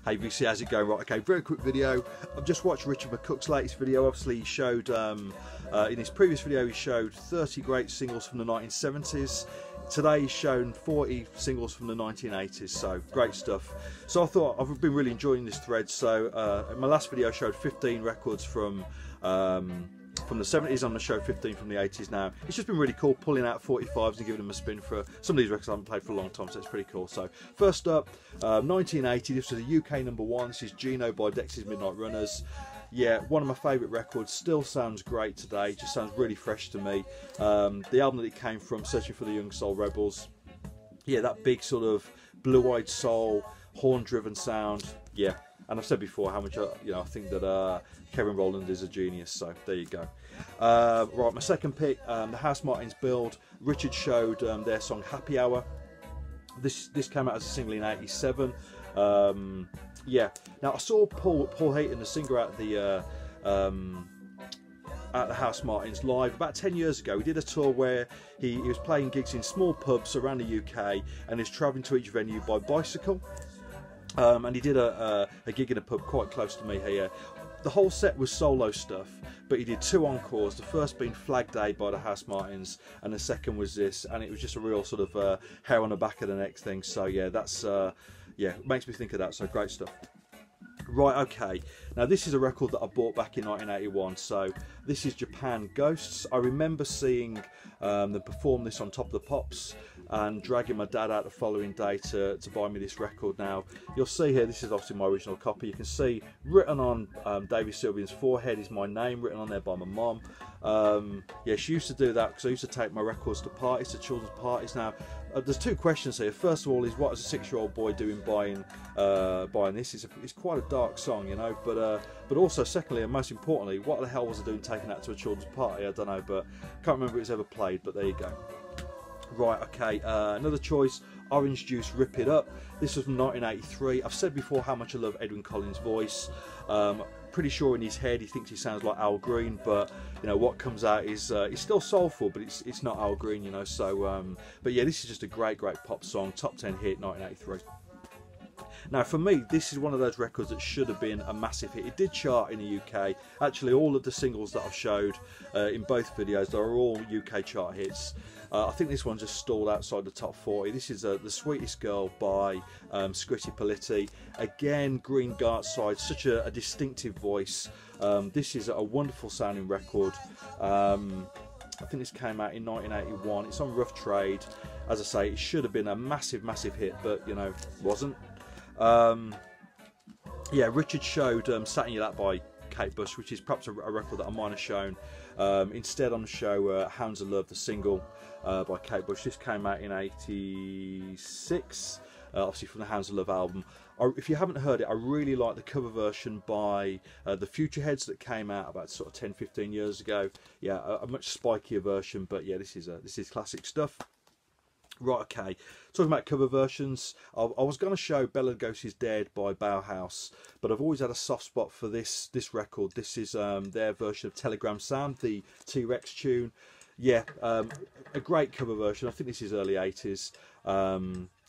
Hey VC, how's it going? Right, okay, very quick video. I've just watched Richard McCook's latest video. Obviously he showed, in his previous video he showed 30 great singles from the 1970s. Today he's shown 40 singles from the 1980s, so great stuff. So I thought, I've been really enjoying this thread. So in my last video I showed 15 records from the 70s. I'm going to show 15 from the 80s now. It's just been really cool pulling out 45s and giving them a spin for some of these records I haven't played for a long time, so it's pretty cool. So first up, 1980, this was a UK #1. This is Gino by Dexys Midnight Runners. Yeah, one of my favourite records, still sounds great today, just sounds really fresh to me. The album that it came from, Searching for the Young Soul Rebels. Yeah, that big sort of blue-eyed soul, horn-driven sound. Yeah, and I've said before how much I think that Kevin Rowland is a genius. So there you go. Right, my second pick, the House Martins build. Richard showed their song Happy Hour. This came out as a single in '87. Yeah. Now I saw Paul Heaton, the singer at the House Martins live about 10 years ago. He did a tour where he was playing gigs in small pubs around the UK and is travelling to each venue by bicycle. And he did a gig in a pub quite close to me here. The whole set was solo stuff, but he did 2 encores, the first being Flag Day by the House Martins, and the second was this, and it was just a real sort of hair on the back of the neck thing. So yeah, that's yeah, makes me think of that, so great stuff. Right, okay, now this is a record that I bought back in 1981, so this is Japan Ghosts. I remember seeing them perform this on Top of the Pops and dragging my dad out the following day to buy me this record. Now, you'll see here, this is obviously my original copy. You can see written on Davy Sylvian's forehead is my name, written on there by my mum. Yeah, she used to do that because I used to take my records to parties, to children's parties. Now, there's 2 questions here. First of all, is what is a 6-year-old boy doing buying this? It's quite a dark song, you know. But also, secondly, and most importantly, what the hell was I doing taking that to a children's party? I don't know, but can't remember it was ever played. But there you go. Right, okay. Another choice, Orange Juice, Rip It Up. This was from 1983. I've said before how much I love Edwyn Collins' voice. Pretty sure in his head he thinks he sounds like Al Green, but you know what comes out is it's still soulful, but it's not Al Green, you know. So but yeah, this is just a great pop song, top 10 hit 1983. Now for me, this is one of those records that should have been a massive hit. It did chart in the UK. Actually, all of the singles that I've showed in both videos, they are all UK chart hits. I think this one just stalled outside the top 40. This is The Sweetest Girl by Scritti Politti. Again, Green Gartside, such a distinctive voice. This is a wonderful sounding record. I think this came out in 1981. It's on Rough Trade. As I say, it should have been a massive hit, but you know, wasn't. Yeah, Richard showed Sat in Your Lap by Kate Bush, which is perhaps a record that I might have shown. Instead on the show, Hounds of Love, the single by Kate Bush. This came out in '86, obviously from the Hounds of Love album. If you haven't heard it, I really like the cover version by the Future Heads that came out about sort of 10-15 years ago. Yeah, a much spikier version, but yeah, this is classic stuff. Right, okay, talking about cover versions, I was going to show Bela Lugosi's Dead by Bauhaus, but I've always had a soft spot for this record. This is their version of Telegram Sound, the T-Rex tune. Yeah, a great cover version. I think this is early 80s.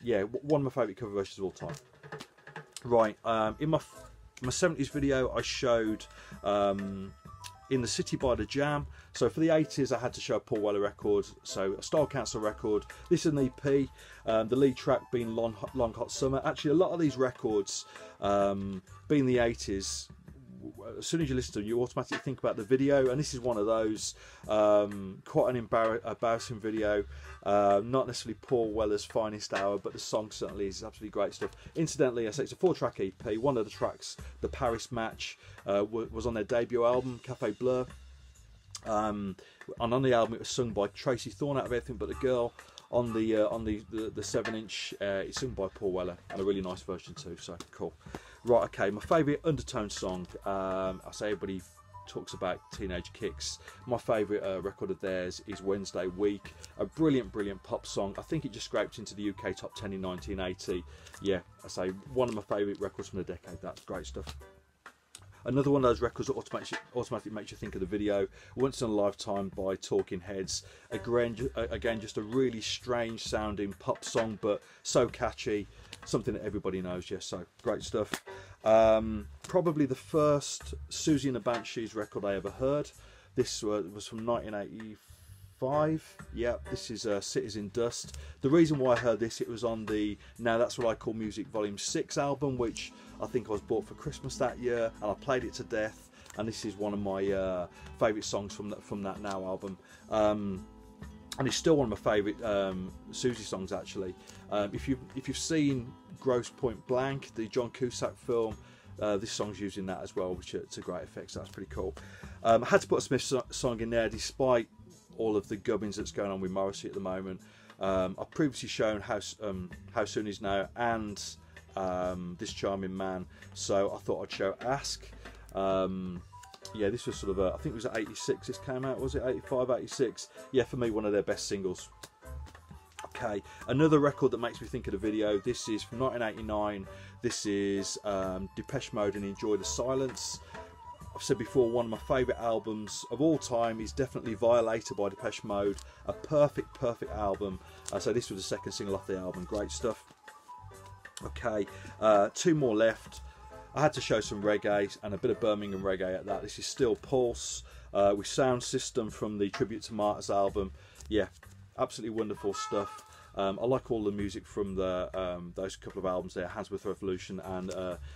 Yeah, one of my favourite cover versions of all time. Right, in my 70s video I showed In the City by the Jam. So for the 80s I had to show a Paul Weller record, so a Style Council record. This is an EP, the lead track being Long Hot Summer. Actually a lot of these records, being the 80s, as soon as you listen to them you automatically think about the video, and this is one of those. Quite an embarrassing video, not necessarily Paul Weller's finest hour, but the song certainly is absolutely great stuff. Incidentally, I say it's a 4-track EP. One of the tracks, The Paris Match, was on their debut album, Café Bleu, and on the album it was sung by Tracy Thorn out of Everything But a Girl. On the 7-inch, it's sung by Paul Weller, and a really nice version too, so cool. Right, okay, my favourite undertone song, I say everybody talks about Teenage Kicks. My favourite record of theirs is Wednesday Week, a brilliant pop song. I think it just scraped into the UK top 10 in 1980. Yeah, I say one of my favourite records from the decade. That's great stuff. Another one of those records that automatically makes you think of the video, Once in a Lifetime by Talking Heads. Again, just a really strange sounding pop song, but so catchy, something that everybody knows. Yes, so great stuff. Probably the first Susie and the Banshees record I ever heard. This was from 1985. Yep, this is Cities in Dust. The reason why I heard this, it was on the Now That's What I Call Music Volume 6 album, which I think I was bought for Christmas that year, and I played it to death. And this is one of my favourite songs from that Now album. And it's still one of my favourite Susie songs, actually. If you've seen Grosse Point Blank, the John Cusack film, this song's using that as well, which to great effect. So that's pretty cool. I had to put a Smith song in there, despite all of the gubbins that's going on with Morrissey at the moment. I've previously shown How Soon Is Now and This Charming Man, so I thought I'd show Ask. Yeah, this was sort of I think it was at 86 this came out, was it 85, 86? Yeah, for me, one of their best singles. Okay, another record that makes me think of the video. This is from 1989. This is Depeche Mode and Enjoy the Silence. I've said before, one of my favourite albums of all time is definitely Violator by Depeche Mode. A perfect album. So this was the second single off the album. Great stuff. Okay, two more left. I had to show some reggae and a bit of Birmingham reggae at that. This is Still Pulse with Sound System from the Tribute to Martyrs album. Yeah, absolutely wonderful stuff. I like all the music from those couple of albums there, Handsworth Revolution and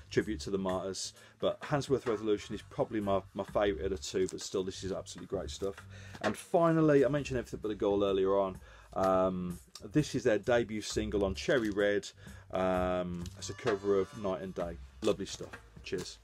Tribute to the Martyrs. But Handsworth Revolution is probably my favourite of the two, but still, this is absolutely great stuff. And finally, I mentioned Everything But a Girl earlier on. This is their debut single on Cherry Red. It's a cover of Night and Day. Lovely stuff. Cheers.